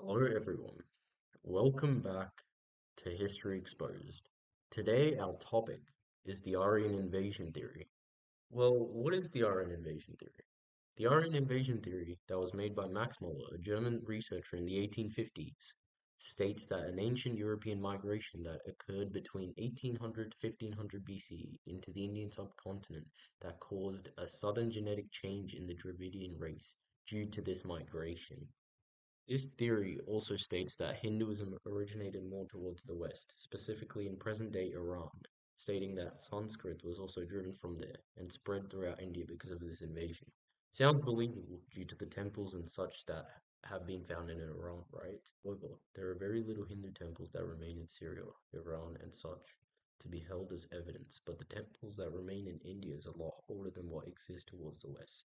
Hello everyone, welcome back to History Exposed. Today our topic is the Aryan Invasion Theory. Well, what is the Aryan Invasion Theory? The Aryan Invasion Theory that was made by Max Muller, a German researcher in the 1850s, states that an ancient European migration that occurred between 1800 to 1500 BCE into the Indian subcontinent that caused a sudden genetic change in the Dravidian race due to this migration. This theory also states that Hinduism originated more towards the west, specifically in present-day Iran, stating that Sanskrit was also driven from there and spread throughout India because of this invasion. Sounds believable due to the temples and such that have been found in Iran, right? However, there are very little Hindu temples that remain in Syria, Iran, and such to be held as evidence, but the temples that remain in India is a lot older than what exists towards the west.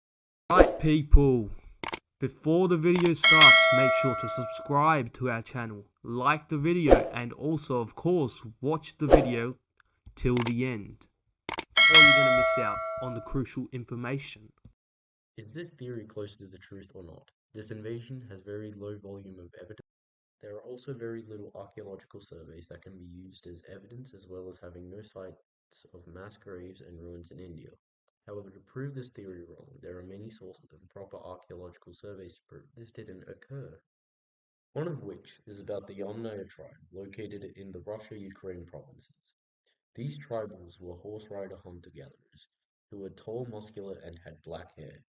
Right, people, before the video starts, make sure to subscribe to our channel, like the video, and also, of course, watch the video till the end, or you're going to miss out on the crucial information. Is this theory closer to the truth or not? This invasion has very low volume of evidence. There are also very little archaeological surveys that can be used as evidence, as well as having no sites of mass graves and ruins in India. However, to prove this theory wrong, there are many sources and proper archaeological surveys to prove this didn't occur. One of which is about the Yamnaya tribe, located in the Russia-Ukraine provinces. These tribals were horse rider hunter-gatherers, who were tall, muscular, and had black hair.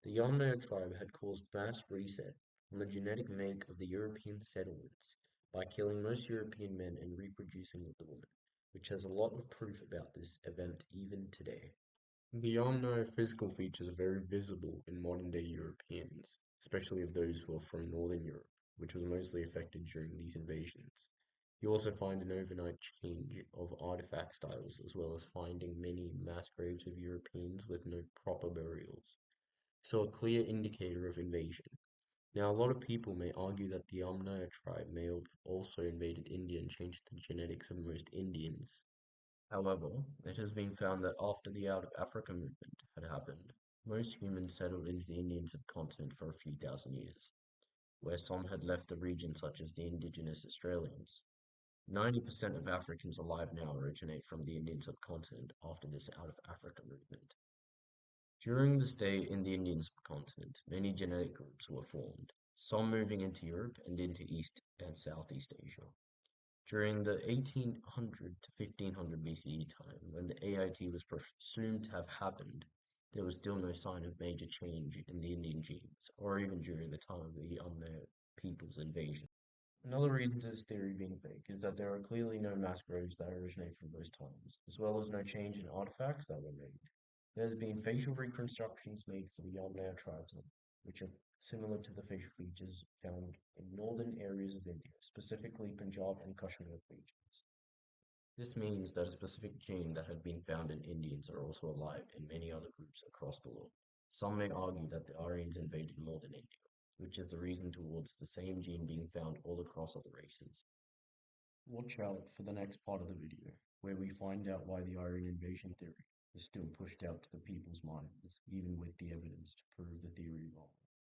The Yamnaya tribe had caused mass reset on the genetic make of the European settlements by killing most European men and reproducing with the women, which has a lot of proof about this event even today. The Yamnaya physical features are very visible in modern-day Europeans, especially of those who are from Northern Europe, which was mostly affected during these invasions. You also find an overnight change of artifact styles, as well as finding many mass graves of Europeans with no proper burials. So a clear indicator of invasion. Now, a lot of people may argue that the Yamnaya tribe may have also invaded India and changed the genetics of most Indians. However, it has been found that after the Out of Africa movement had happened, most humans settled into the Indian subcontinent for a few thousand years, where some had left the region such as the indigenous Australians. 90% of Africans alive now originate from the Indian subcontinent after this Out of Africa movement. During the stay in the Indian subcontinent, many genetic groups were formed, some moving into Europe and into East and Southeast Asia. During the 1800 to 1500 BCE time, when the AIT was presumed to have happened, there was still no sign of major change in the Indian genes, or even during the time of the Yamna people's invasion. Another reason to this theory being fake is that there are clearly no mass graves that originate from those times, as well as no change in artifacts that were made. There's been facial reconstructions made for the Yamnaya tribesmen, which are similar to the facial features found in northern areas of India, specifically Punjab and Kashmir regions. This means that a specific gene that had been found in Indians are also alive in many other groups across the world. Some may argue that the Aryans invaded northern India, which is the reason towards the same gene being found all across other races. Watch out for the next part of the video, where we find out why the Aryan Invasion Theory is still pushed out to the people's minds, even with the evidence to prove the theory wrong.